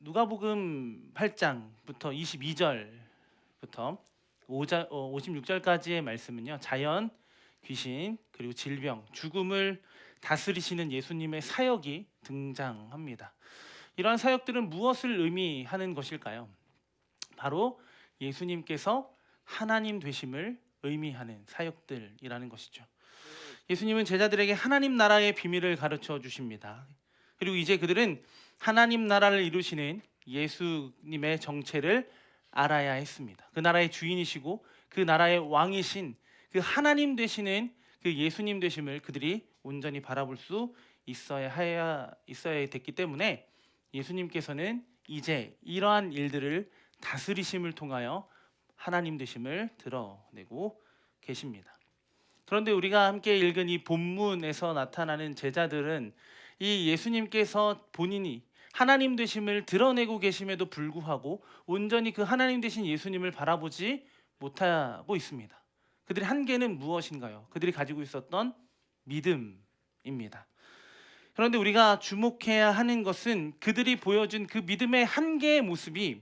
누가복음 8장부터 22절부터 56절까지의 말씀은요. 자연, 귀신, 그리고 질병, 죽음을 다스리시는 예수님의 사역이 등장합니다. 이러한 사역들은 무엇을 의미하는 것일까요? 바로 예수님께서 하나님 되심을 의미하는 사역들이라는 것이죠. 예수님은 제자들에게 하나님 나라의 비밀을 가르쳐 주십니다. 그리고 이제 그들은 하나님 나라를 이루시는 예수님의 정체를 알아야 했습니다. 그 나라의 주인이시고 그 나라의 왕이신 그 하나님 되시는 그 예수님 되심을 그들이 온전히 바라볼 수 있어야 됐기 때문에 예수님께서는 이제 이러한 일들을 다스리심을 통하여 하나님 되심을 드러내고 계십니다. 그런데 우리가 함께 읽은 이 본문에서 나타나는 제자들은 이 예수님께서 본인이 하나님 되심을 드러내고 계심에도 불구하고 온전히 그 하나님 되신 예수님을 바라보지 못하고 있습니다. 그들의 한계는 무엇인가요? 그들이 가지고 있었던 믿음입니다. 그런데 우리가 주목해야 하는 것은 그들이 보여준 그 믿음의 한계의 모습이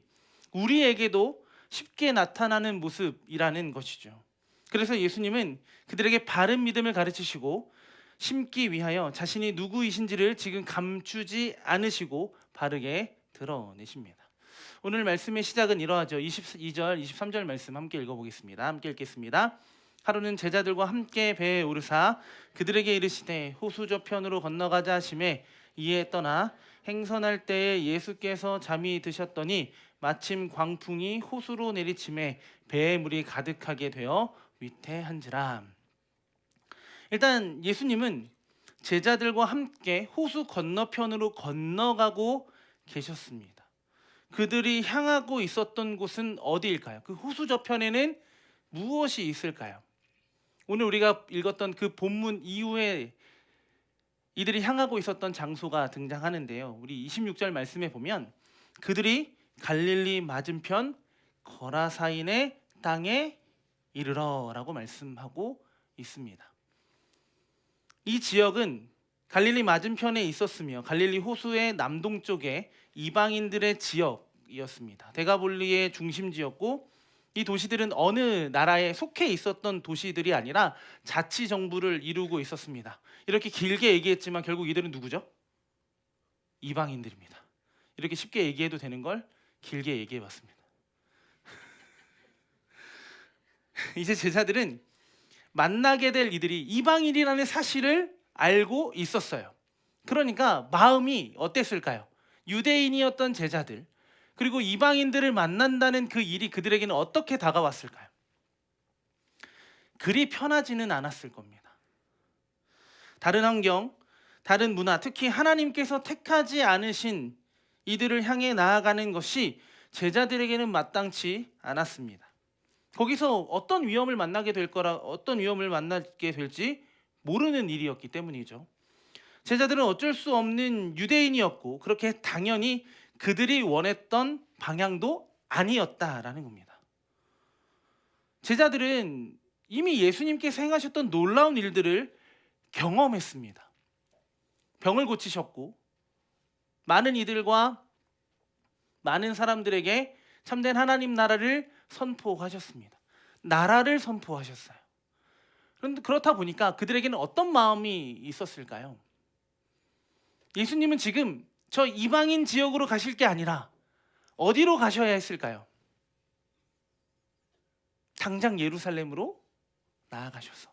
우리에게도 쉽게 나타나는 모습이라는 것이죠. 그래서 예수님은 그들에게 바른 믿음을 가르치시고 심기 위하여 자신이 누구이신지를 지금 감추지 않으시고 바르게 드러내십니다. 오늘 말씀의 시작은 이러하죠. 22절, 23절 말씀 함께 읽어보겠습니다. 함께 읽겠습니다. 하루는 제자들과 함께 배에 오르사 그들에게 이르시되 호수 저편으로 건너가자 하시매 이에 떠나 행선할 때에 예수께서 잠이 드셨더니 마침 광풍이 호수로 내리침에 배에 물이 가득하게 되어 위태한지라. 일단 예수님은 제자들과 함께 호수 건너편으로 건너가고 계셨습니다. 그들이 향하고 있었던 곳은 어디일까요? 그 호수 저편에는 무엇이 있을까요? 오늘 우리가 읽었던 그 본문 이후에 이들이 향하고 있었던 장소가 등장하는데요. 우리 26절 말씀에 보면 그들이 갈릴리 맞은편 거라사인의 땅에 이르러라고 말씀하고 있습니다. 이 지역은 갈릴리 맞은편에 있었으며 갈릴리 호수의 남동쪽에 이방인들의 지역이었습니다. 데가볼리의 중심지였고 이 도시들은 어느 나라에 속해 있었던 도시들이 아니라 자치정부를 이루고 있었습니다. 이렇게 길게 얘기했지만 결국 이들은 누구죠? 이방인들입니다. 이렇게 쉽게 얘기해도 되는 걸 길게 얘기해봤습니다. 이제 제자들은 만나게 될 이들이 이방인이라는 사실을 알고 있었어요. 그러니까 마음이 어땠을까요? 유대인이었던 제자들 그리고 이방인들을 만난다는 그 일이 그들에게는 어떻게 다가왔을까요? 그리 편하지는 않았을 겁니다. 다른 환경, 다른 문화, 특히 하나님께서 택하지 않으신 이들을 향해 나아가는 것이 제자들에게는 마땅치 않았습니다. 거기서 어떤 위험을 만나게 될지 모르는 일이었기 때문이죠. 제자들은 어쩔 수 없는 유대인이었고 그렇게 당연히 그들이 원했던 방향도 아니었다라는 겁니다. 제자들은 이미 예수님께서 행하셨던 놀라운 일들을 경험했습니다. 병을 고치셨고 많은 이들과 많은 사람들에게 참된 하나님 나라를 선포하셨습니다. 나라를 선포하셨어요. 그런데 그렇다 보니까 그들에게는 어떤 마음이 있었을까요? 예수님은 지금 저 이방인 지역으로 가실 게 아니라 어디로 가셔야 했을까요? 당장 예루살렘으로 나아가셔서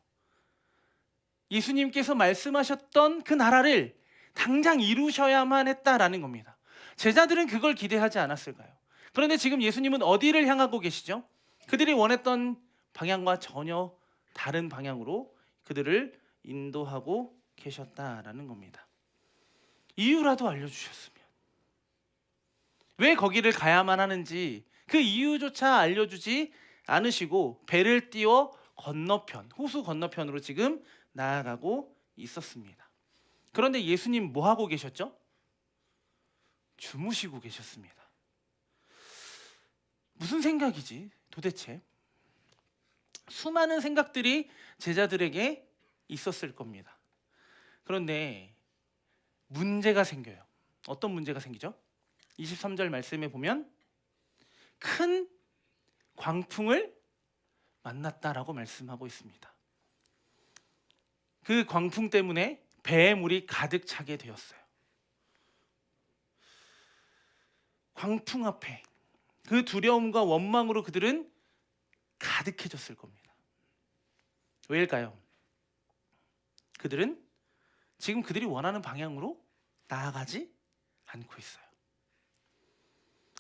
예수님께서 말씀하셨던 그 나라를 당장 이루셔야만 했다라는 겁니다. 제자들은 그걸 기대하지 않았을까요? 그런데 지금 예수님은 어디를 향하고 계시죠? 그들이 원했던 방향과 전혀 다른 방향으로 그들을 인도하고 계셨다라는 겁니다. 이유라도 알려주셨으면 왜 거기를 가야만 하는지 그 이유조차 알려주지 않으시고 배를 띄워 호수 건너편으로 지금 나아가고 있었습니다. 그런데 예수님 뭐 하고 계셨죠? 주무시고 계셨습니다. 무슨 생각이지 도대체? 수많은 생각들이 제자들에게 있었을 겁니다. 그런데 문제가 생겨요. 어떤 문제가 생기죠? 23절 말씀에 보면 큰 광풍을 만났다라고 말씀하고 있습니다. 그 광풍 때문에 배에 물이 가득 차게 되었어요. 광풍 앞에 그 두려움과 원망으로 그들은 가득해졌을 겁니다. 왜일까요? 그들은 지금 그들이 원하는 방향으로 나아가지 않고 있어요.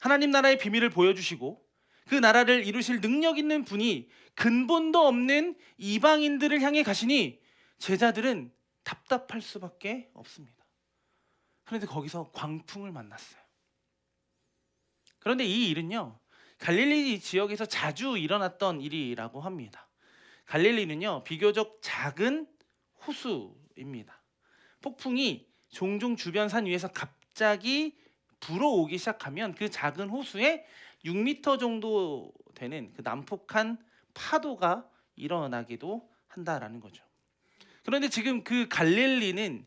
하나님 나라의 비밀을 보여주시고 그 나라를 이루실 능력 있는 분이 근본도 없는 이방인들을 향해 가시니 제자들은 답답할 수밖에 없습니다. 그런데 거기서 광풍을 만났어요. 그런데 이 일은요, 갈릴리 지역에서 자주 일어났던 일이라고 합니다. 갈릴리는요, 비교적 작은 호수입니다. 폭풍이 종종 주변 산 위에서 갑자기 불어오기 시작하면 그 작은 호수에 6m 정도 되는 그 난폭한 파도가 일어나기도 한다라는 거죠. 그런데 지금 그 갈릴리는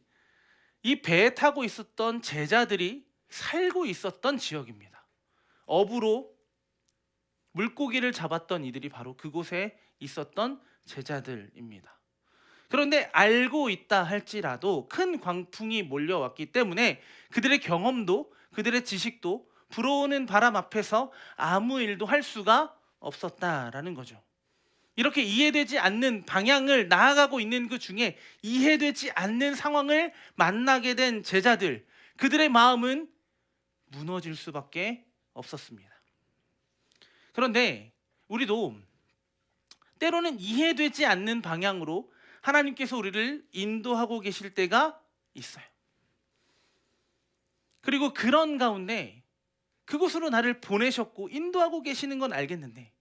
이 배에 타고 있었던 제자들이 살고 있었던 지역입니다. 어부로 물고기를 잡았던 이들이 바로 그곳에 있었던 제자들입니다. 그런데 알고 있다 할지라도 큰 광풍이 몰려왔기 때문에 그들의 경험도 그들의 지식도 불어오는 바람 앞에서 아무 일도 할 수가 없었다라는 거죠. 이렇게 이해되지 않는 방향을 나아가고 있는 그 중에 이해되지 않는 상황을 만나게 된 제자들, 그들의 마음은 무너질 수밖에 없었습니다. 그런데 우리도 때로는 이해되지 않는 방향으로 하나님께서 우리를 인도하고 계실 때가 있어요. 그리고 그런 가운데 그곳으로 나를 보내셨고 인도하고 계시는 건 알겠는데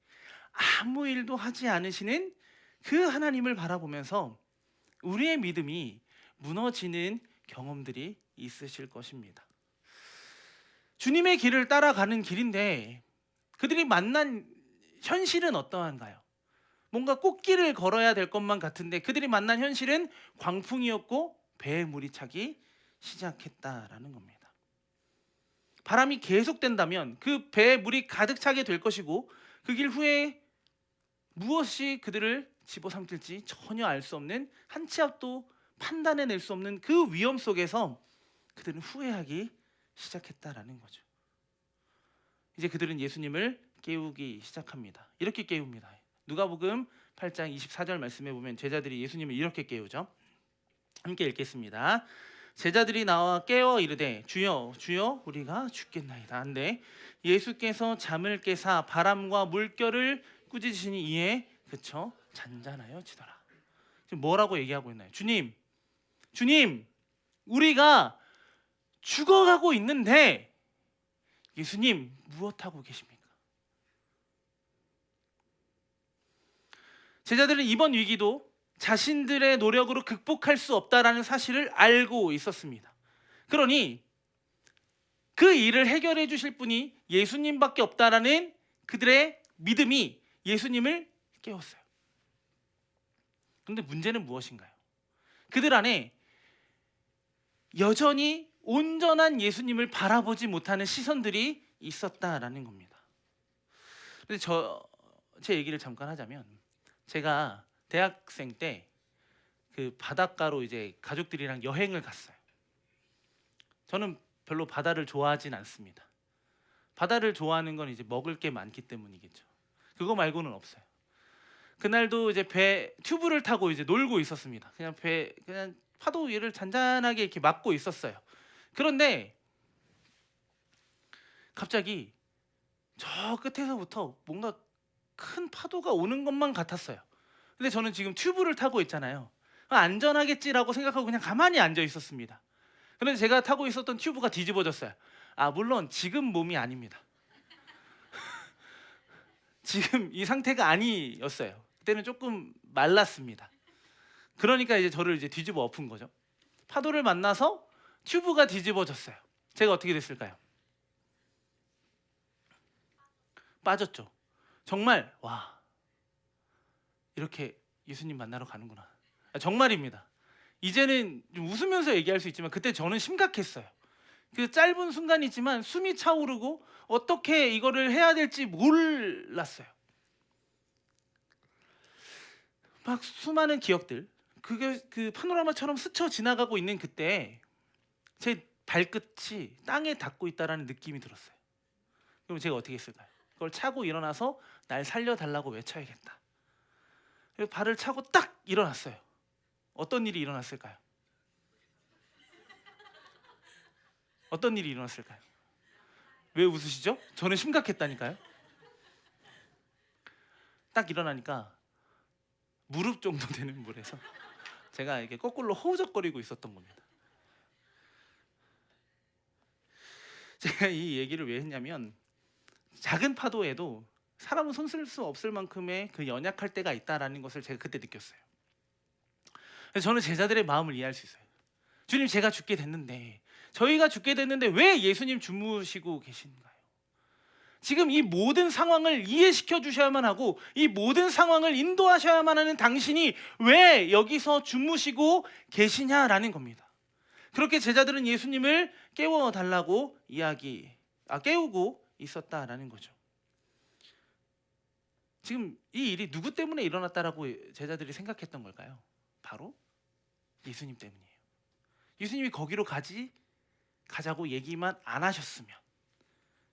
아무 일도 하지 않으시는 그 하나님을 바라보면서 우리의 믿음이 무너지는 경험들이 있으실 것입니다. 주님의 길을 따라가는 길인데 그들이 만난 현실은 어떠한가요? 뭔가 꽃길을 걸어야 될 것만 같은데 그들이 만난 현실은 광풍이었고 배에 물이 차기 시작했다라는 겁니다. 바람이 계속된다면 그 배에 물이 가득 차게 될 것이고 그 길 후에 무엇이 그들을 집어삼킬지 전혀 알 수 없는 한 치 앞도 판단해낼 수 없는 그 위험 속에서 그들은 후회하기 시작했다라는 거죠. 이제 그들은 예수님을 깨우기 시작합니다. 이렇게 깨웁니다. 누가복음 8장 24절 말씀에 보면 제자들이 예수님을 이렇게 깨우죠. 함께 읽겠습니다. 제자들이 나와 깨어 이르되 주여 주여 우리가 죽겠나이다 한데 예수께서 잠을 깨사 바람과 물결을 꾸짖으시니 이에 그쳐 잔잔하여 지더라. 지금 뭐라고 얘기하고 있나요? 주님 우리가 죽어가고 있는데 예수님 무엇하고 계십니까? 제자들은 이번 위기도 자신들의 노력으로 극복할 수 없다라는 사실을 알고 있었습니다. 그러니 그 일을 해결해 주실 분이 예수님밖에 없다라는 그들의 믿음이 예수님을 깨웠어요. 그런데 문제는 무엇인가요? 그들 안에 여전히 온전한 예수님을 바라보지 못하는 시선들이 있었다라는 겁니다. 근데 제 얘기를 잠깐 하자면 제가 대학생 때 그 바닷가로 이제 가족들이랑 여행을 갔어요. 저는 별로 바다를 좋아하진 않습니다. 바다를 좋아하는 건 이제 먹을 게 많기 때문이겠죠. 그거 말고는 없어요. 그날도 이제 배 튜브를 타고 이제 놀고 있었습니다. 그냥 파도 위를 잔잔하게 이렇게 맞고 있었어요. 그런데 갑자기 저 끝에서부터 뭔가 큰 파도가 오는 것만 같았어요. 근데 저는 지금 튜브를 타고 있잖아요. 안전하겠지라고 생각하고 그냥 가만히 앉아 있었습니다. 그런데 제가 타고 있었던 튜브가 뒤집어졌어요. 물론 지금 몸이 아닙니다. 지금 이 상태가 아니었어요. 그때는 조금 말랐습니다. 그러니까 이제 저를 이제 뒤집어 엎은 거죠. 파도를 만나서 튜브가 뒤집어졌어요. 제가 어떻게 됐을까요? 빠졌죠. 정말 와, 이렇게 예수님 만나러 가는구나. 정말입니다. 이제는 좀 웃으면서 얘기할 수 있지만 그때 저는 심각했어요. 그 짧은 순간이지만 숨이 차오르고 어떻게 이거를 해야 될지 몰랐어요. 막 수많은 기억들, 그게 그 파노라마처럼 스쳐 지나가고 있는 그때 제 발끝이 땅에 닿고 있다라는 느낌이 들었어요. 그럼 제가 어떻게 했을까요? 그걸 차고 일어나서 날 살려달라고 외쳐야겠다. 그리고 발을 차고 딱 일어났어요. 어떤 일이 일어났을까요? 어떤 일이 일어났을까요? 왜 웃으시죠? 저는 심각했다니까요. 딱 일어나니까 무릎 정도 되는 물에서 제가 이렇게 거꾸로 허우적거리고 있었던 겁니다. 제가 이 얘기를 왜 했냐면 작은 파도에도 사람은 손 쓸 수 없을 만큼의 그 연약할 때가 있다라는 것을 제가 그때 느꼈어요. 그래서 저는 제자들의 마음을 이해할 수 있어요. 주님, 제가 죽게 됐는데, 저희가 죽게 됐는데 왜 예수님 주무시고 계신가요? 지금 이 모든 상황을 이해시켜 주셔야만 하고 이 모든 상황을 인도하셔야만 하는 당신이 왜 여기서 주무시고 계시냐라는 겁니다. 그렇게 제자들은 예수님을 깨워달라고 깨우고 있었다라는 거죠. 지금 이 일이 누구 때문에 일어났다라고 제자들이 생각했던 걸까요? 바로 예수님 때문이에요. 예수님이 거기로 가자고 얘기만 안 하셨으면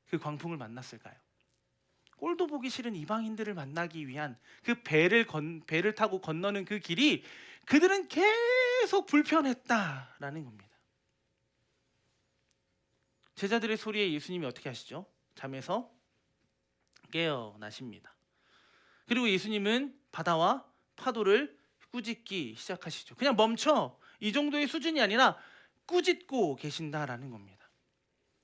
그 광풍을 만났을까요? 꼴도 보기 싫은 이방인들을 만나기 위한 그 배를 타고 건너는 그 길이 그들은 계속 불편했다라는 겁니다. 제자들의 소리에 예수님이 어떻게 하시죠? 잠에서 깨어나십니다. 그리고 예수님은 바다와 파도를 꾸짖기 시작하시죠. 그냥 멈춰, 이 정도의 수준이 아니라 꾸짖고 계신다라는 겁니다.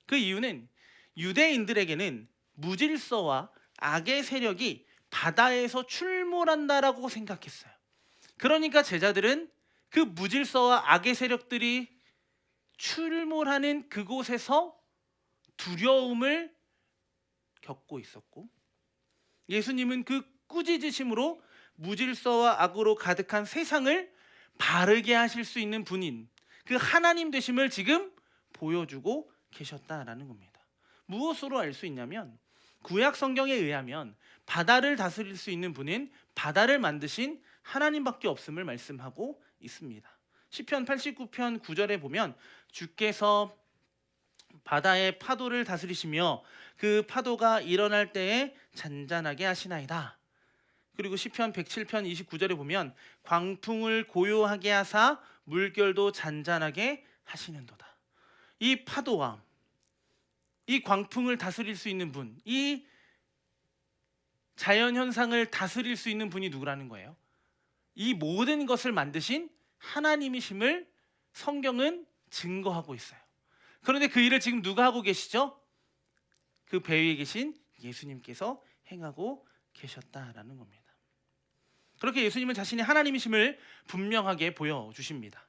그 이유는 유대인들에게는 무질서와 악의 세력이 바다에서 출몰한다라고 생각했어요. 그러니까 제자들은 그 무질서와 악의 세력들이 출몰하는 그곳에서 두려움을 겪고 있었고, 예수님은 그 꾸짖으심으로 무질서와 악으로 가득한 세상을 바르게 하실 수 있는 분인 그 하나님 되심을 지금 보여주고 계셨다라는 겁니다. 무엇으로 알 수 있냐면 구약 성경에 의하면 바다를 다스릴 수 있는 분은 바다를 만드신 하나님밖에 없음을 말씀하고 있습니다. 시편 89편 9절에 보면 주께서 바다의 파도를 다스리시며 그 파도가 일어날 때에 잔잔하게 하시나이다. 그리고 시편 107편 29절에 보면 광풍을 고요하게 하사 물결도 잔잔하게 하시는도다. 이 파도와 이 광풍을 다스릴 수 있는 분, 이 자연현상을 다스릴 수 있는 분이 누구라는 거예요? 이 모든 것을 만드신 하나님이심을 성경은 증거하고 있어요. 그런데 그 일을 지금 누가 하고 계시죠? 그 배 위에 계신 예수님께서 행하고 계셨다라는 겁니다. 그렇게 예수님은 자신이 하나님이심을 분명하게 보여주십니다.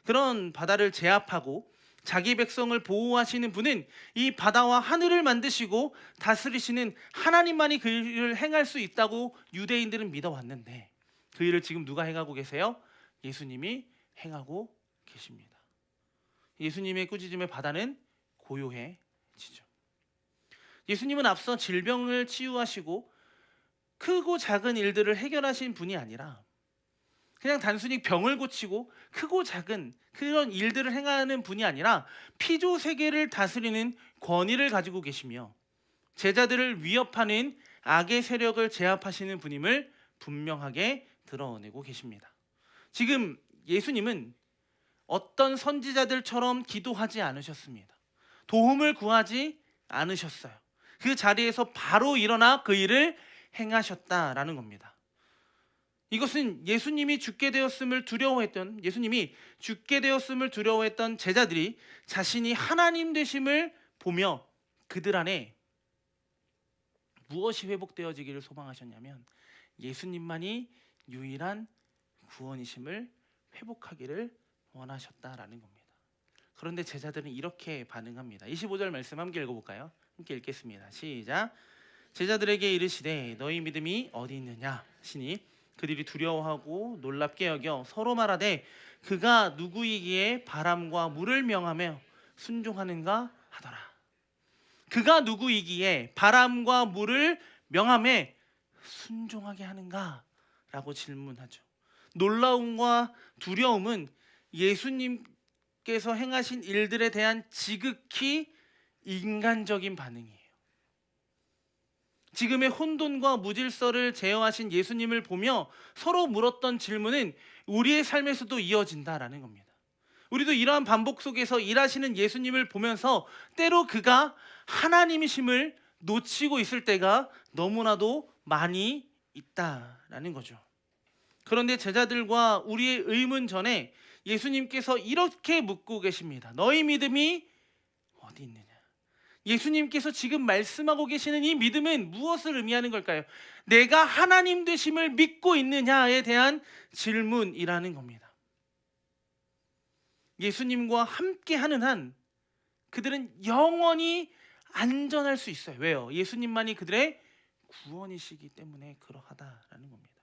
그런 바다를 제압하고 자기 백성을 보호하시는 분은 이 바다와 하늘을 만드시고 다스리시는 하나님만이 그 일을 행할 수 있다고 유대인들은 믿어왔는데 그 일을 지금 누가 행하고 계세요? 예수님이 행하고 계십니다. 예수님의 꾸짖음의 바다는 고요해지죠. 예수님은 앞서 질병을 치유하시고 크고 작은 일들을 해결하신 분이 아니라 그냥 단순히 병을 고치고 크고 작은 그런 일들을 행하는 분이 아니라 피조 세계를 다스리는 권위를 가지고 계시며 제자들을 위협하는 악의 세력을 제압하시는 분임을 분명하게 드러내고 계십니다. 지금 예수님은 어떤 선지자들처럼 기도하지 않으셨습니다. 도움을 구하지 않으셨어요. 그 자리에서 바로 일어나 그 일을 행하셨다라는 겁니다. 이것은 예수님이 죽게 되었음을 두려워했던 제자들이 자신이 하나님 되심을 보며 그들 안에 무엇이 회복되어지기를 소망하셨냐면 예수님만이 유일한 구원이심을 회복하기를 원하셨다라는 겁니다. 그런데 제자들은 이렇게 반응합니다. 25절 말씀 함께 읽어볼까요? 함께 읽겠습니다. 시작. 제자들에게 이르시되 너희 믿음이 어디 있느냐 하시니 그들이 두려워하고 놀랍게 여겨 서로 말하되 그가 누구이기에 바람과 물을 명하며 순종하는가 하더라. 그가 누구이기에 바람과 물을 명함에 순종하게 하는가? 라고 질문하죠. 놀라움과 두려움은 예수님께서 행하신 일들에 대한 지극히 인간적인 반응이에요. 지금의 혼돈과 무질서를 제어하신 예수님을 보며 서로 물었던 질문은 우리의 삶에서도 이어진다라는 겁니다. 우리도 이러한 반복 속에서 일하시는 예수님을 보면서 때로 그가 하나님이심을 놓치고 있을 때가 너무나도 많이 있다라는 거죠. 그런데 제자들과 우리의 의문 전에 예수님께서 이렇게 묻고 계십니다. 너희 믿음이 어디 있느냐? 예수님께서 지금 말씀하고 계시는 이 믿음은 무엇을 의미하는 걸까요? 내가 하나님 되심을 믿고 있느냐에 대한 질문이라는 겁니다. 예수님과 함께하는 한 그들은 영원히 안전할 수 있어요. 왜요? 예수님만이 그들의 구원이시기 때문에 그러하다라는 겁니다.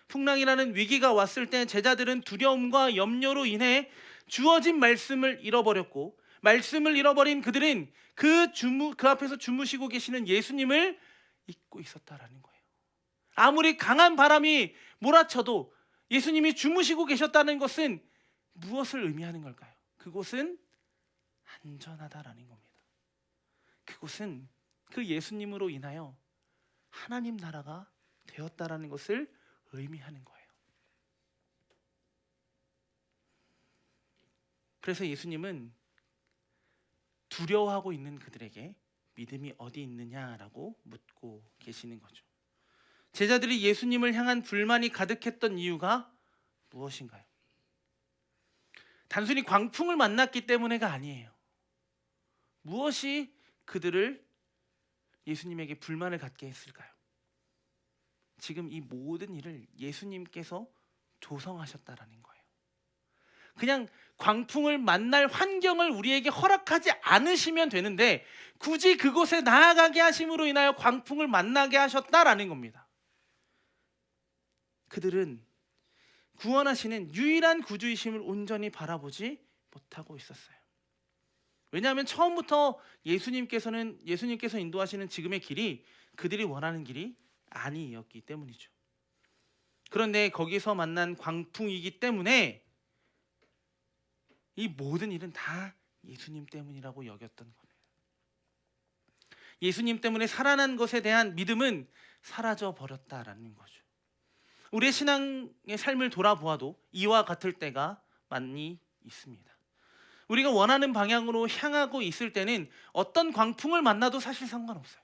풍랑이라는 위기가 왔을 때 제자들은 두려움과 염려로 인해 주어진 말씀을 잃어버렸고, 말씀을 잃어버린 그들은 그 앞에서 주무시고 계시는 예수님을 잊고 있었다라는 거예요. 아무리 강한 바람이 몰아쳐도 예수님이 주무시고 계셨다는 것은 무엇을 의미하는 걸까요? 그곳은 안전하다라는 겁니다. 그곳은 그 예수님으로 인하여 하나님 나라가 되었다라는 것을 의미하는 거예요. 그래서 예수님은 두려워하고 있는 그들에게 믿음이 어디 있느냐라고 묻고 계시는 거죠. 제자들이 예수님을 향한 불만이 가득했던 이유가 무엇인가요? 단순히 광풍을 만났기 때문에가 아니에요. 무엇이 그들을 예수님에게 불만을 갖게 했을까요? 지금 이 모든 일을 예수님께서 조성하셨다라는 거예요. 그냥 광풍을 만날 환경을 우리에게 허락하지 않으시면 되는데 굳이 그곳에 나아가게 하심으로 인하여 광풍을 만나게 하셨다라는 겁니다. 그들은 구원하시는 유일한 구주이심을 온전히 바라보지 못하고 있었어요. 왜냐하면 처음부터 예수님께서 인도하시는 지금의 길이 그들이 원하는 길이 아니었기 때문이죠. 그런데 거기서 만난 광풍이기 때문에 이 모든 일은 다 예수님 때문이라고 여겼던 겁니다. 예수님 때문에 살아난 것에 대한 믿음은 사라져 버렸다라는 거죠. 우리의 신앙의 삶을 돌아보아도 이와 같을 때가 많이 있습니다. 우리가 원하는 방향으로 향하고 있을 때는 어떤 광풍을 만나도 사실 상관없어요.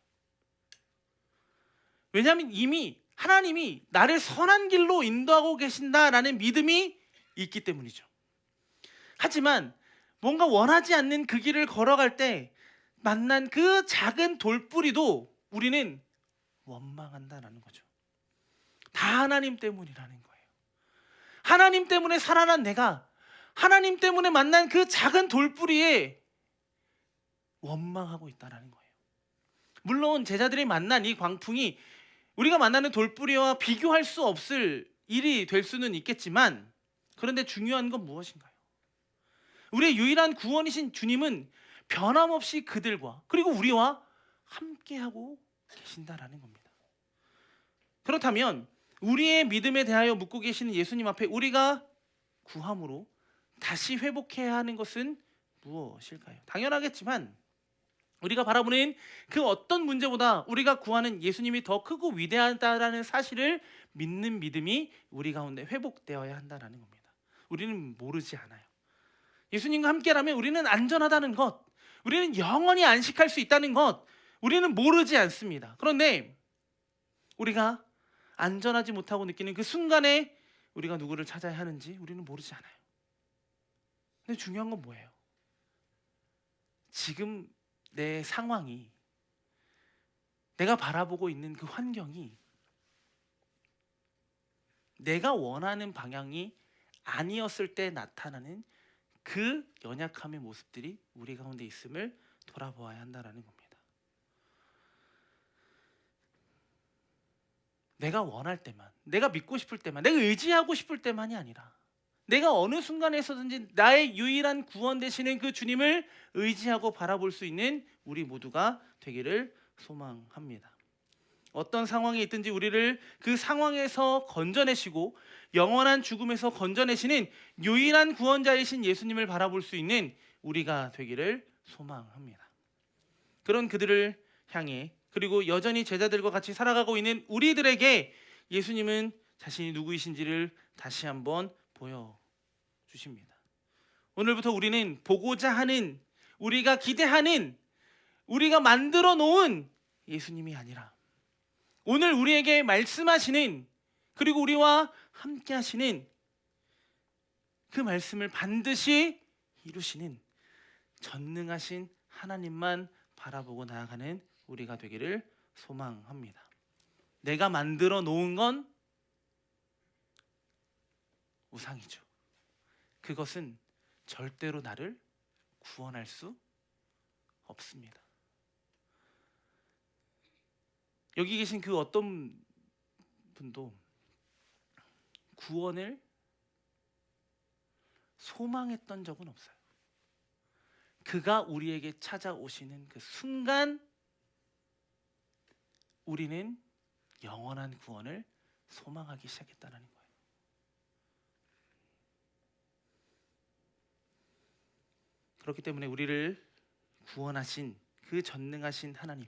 왜냐하면 이미 하나님이 나를 선한 길로 인도하고 계신다라는 믿음이 있기 때문이죠. 하지만 뭔가 원하지 않는 그 길을 걸어갈 때 만난 그 작은 돌뿌리도 우리는 원망한다라는 거죠. 다 하나님 때문이라는 거예요. 하나님 때문에 살아난 내가 하나님 때문에 만난 그 작은 돌뿌리에 원망하고 있다는 거예요. 물론 제자들이 만난 이 광풍이 우리가 만나는 돌뿌리와 비교할 수 없을 일이 될 수는 있겠지만, 그런데 중요한 건 무엇인가요? 우리의 유일한 구원이신 주님은 변함없이 그들과 그리고 우리와 함께하고 계신다라는 겁니다. 그렇다면 우리의 믿음에 대하여 묻고 계시는 예수님 앞에 우리가 구함으로 다시 회복해야 하는 것은 무엇일까요? 당연하겠지만 우리가 바라보는 그 어떤 문제보다 우리가 구하는 예수님이 더 크고 위대하다라는 사실을 믿는 믿음이 우리 가운데 회복되어야 한다는 겁니다. 우리는 모르지 않아요. 예수님과 함께라면 우리는 안전하다는 것, 우리는 영원히 안식할 수 있다는 것, 우리는 모르지 않습니다. 그런데 우리가 안전하지 못하고 느끼는 그 순간에 우리가 누구를 찾아야 하는지 우리는 모르지 않아요. 근데 중요한 건 뭐예요? 지금 내 상황이, 내가 바라보고 있는 그 환경이 내가 원하는 방향이 아니었을 때 나타나는 그 연약함의 모습들이 우리 가운데 있음을 돌아보아야 한다는 겁니다. 내가 원할 때만, 내가 믿고 싶을 때만, 내가 의지하고 싶을 때만이 아니라 내가 어느 순간에서든지 나의 유일한 구원 되시는 그 주님을 의지하고 바라볼 수 있는 우리 모두가 되기를 소망합니다. 어떤 상황에 있든지 우리를 그 상황에서 건져내시고 영원한 죽음에서 건져내시는 유일한 구원자이신 예수님을 바라볼 수 있는 우리가 되기를 소망합니다. 그런 그들을 향해, 그리고 여전히 제자들과 같이 살아가고 있는 우리들에게 예수님은 자신이 누구이신지를 다시 한번 보여주십니다. 오늘부터 우리는 보고자 하는, 우리가 기대하는, 우리가 만들어 놓은 예수님이 아니라 오늘 우리에게 말씀하시는, 그리고 우리와 함께 하시는 그 말씀을 반드시 이루시는 전능하신 하나님만 바라보고 나아가는 우리가 되기를 소망합니다. 내가 만들어 놓은 건 우상이죠. 그것은 절대로 나를 구원할 수 없습니다. 여기 계신 그 어떤 분도 구원을 소망했던 적은 없어요. 그가 우리에게 찾아오시는 그 순간 우리는 영원한 구원을 소망하기 시작했다는 거예요. 그렇기 때문에 우리를 구원하신 그 전능하신 하나님,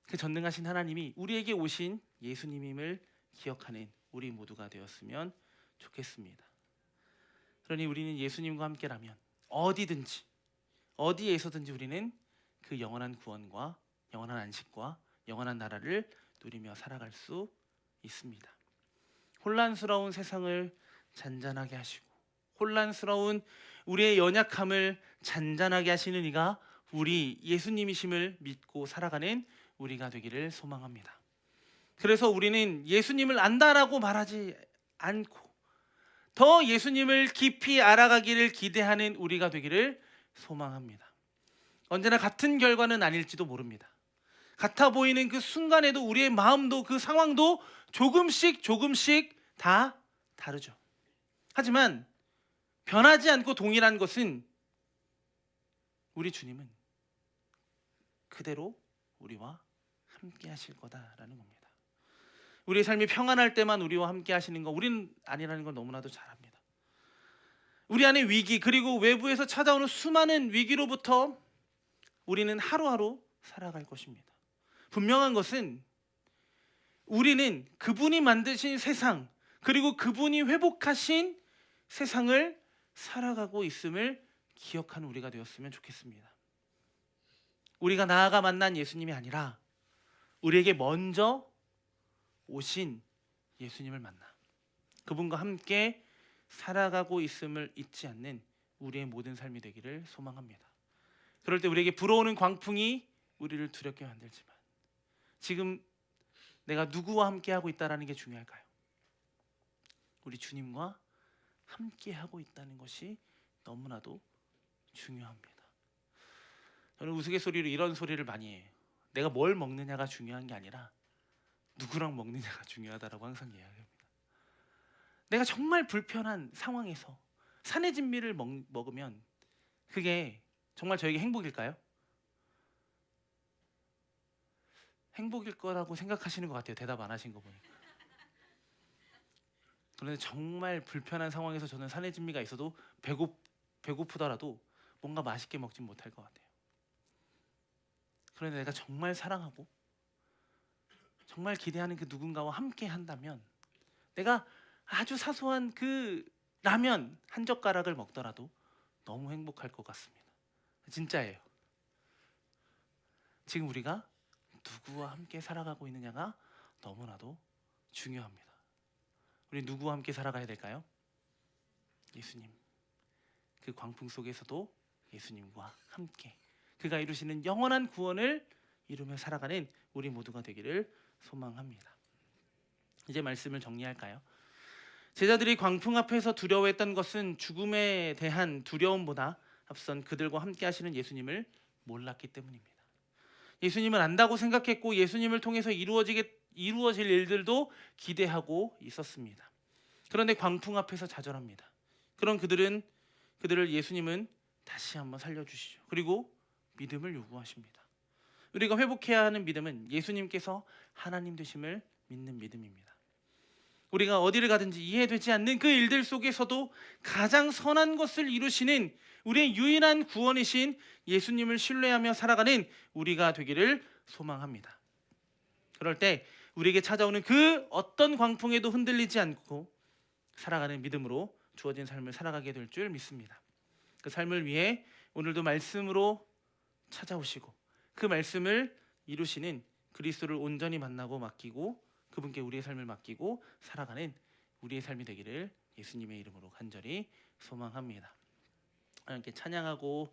그 전능하신 하나님이 우리에게 오신 예수님임을 기억하는 우리 모두가 되었으면 좋겠습니다. 그러니 우리는 예수님과 함께라면 어디든지 어디에서든지 우리는 그 영원한 구원과 영원한 안식과 영원한 나라를 누리며 살아갈 수 있습니다. 혼란스러운 세상을 잔잔하게 하시고 혼란스러운 우리의 연약함을 잔잔하게 하시는 이가 우리 예수님이심을 믿고 살아가는 우리가 되기를 소망합니다. 그래서 우리는 예수님을 안다라고 말하지 않고 더 예수님을 깊이 알아가기를 기대하는 우리가 되기를 소망합니다. 언제나 같은 결과는 아닐지도 모릅니다. 같아 보이는 그 순간에도 우리의 마음도 그 상황도 조금씩 다 다르죠. 하지만 변하지 않고 동일한 것은 우리 주님은 그대로 우리와 함께 하실 거다라는 겁니다. 우리의 삶이 평안할 때만 우리와 함께 하시는 거 우리는 아니라는 걸 너무나도 잘 압니다. 우리 안에 위기, 그리고 외부에서 찾아오는 수많은 위기로부터 우리는 하루하루 살아갈 것입니다. 분명한 것은 우리는 그분이 만드신 세상, 그리고 그분이 회복하신 세상을 살아가고 있음을 기억하는 우리가 되었으면 좋겠습니다. 우리가 나아가 만난 예수님이 아니라 우리에게 먼저 오신 예수님을 만나 그분과 함께 살아가고 있음을 잊지 않는 우리의 모든 삶이 되기를 소망합니다. 그럴 때 우리에게 불어오는 광풍이 우리를 두렵게 만들지만 지금 내가 누구와 함께 하고 있다는 게 중요할까요? 우리 주님과 함께 하고 있다는 것이 너무나도 중요합니다. 저는 우스갯소리로 이런 소리를 많이 해요. 내가 뭘 먹느냐가 중요한 게 아니라 누구랑 먹느냐가 중요하다라고 항상 이야기합니다. 내가 정말 불편한 상황에서 산의 진미를 먹으면 그게 정말 저에게 행복일까요? 행복일 거라고 생각하시는 것 같아요. 대답 안 하신 거 보니까. 그런데 정말 불편한 상황에서 저는 산의 진미가 있어도 배고프더라도 뭔가 맛있게 먹진 못할 것 같아요. 그런데 내가 정말 사랑하고 정말 기대하는 그 누군가와 함께 한다면 내가 아주 사소한 그 라면 한 젓가락을 먹더라도 너무 행복할 것 같습니다. 진짜예요. 지금 우리가 누구와 함께 살아가고 있느냐가 너무나도 중요합니다. 우리 누구와 함께 살아가야 될까요? 예수님. 그 광풍 속에서도 예수님과 함께 그가 이루시는 영원한 구원을 이루며 살아가는 우리 모두가 되기를 소망합니다. 이제 말씀을 정리할까요? 제자들이 광풍 앞에서 두려워했던 것은 죽음에 대한 두려움보다 앞선 그들과 함께 하시는 예수님을 몰랐기 때문입니다. 예수님을 안다고 생각했고 예수님을 통해서 이루어질 일들도 기대하고 있었습니다. 그런데 광풍 앞에서 좌절합니다. 그런 그들을 예수님은 다시 한번 살려주시죠. 그리고 믿음을 요구하십니다. 우리가 회복해야 하는 믿음은 예수님께서 하나님 되심을 믿는 믿음입니다. 우리가 어디를 가든지 이해되지 않는 그 일들 속에서도 가장 선한 것을 이루시는 우리의 유일한 구원이신 예수님을 신뢰하며 살아가는 우리가 되기를 소망합니다. 그럴 때 우리에게 찾아오는 그 어떤 광풍에도 흔들리지 않고 살아가는 믿음으로 주어진 삶을 살아가게 될 줄 믿습니다. 그 삶을 위해 오늘도 말씀으로 찾아오시고 그 말씀을 이루시는 그리스도를 온전히 만나고 맡기고 그분께 우리의 삶을 맡기고 살아가는 우리의 삶이 되기를 예수님의 이름으로 간절히 소망합니다. 함께 찬양하고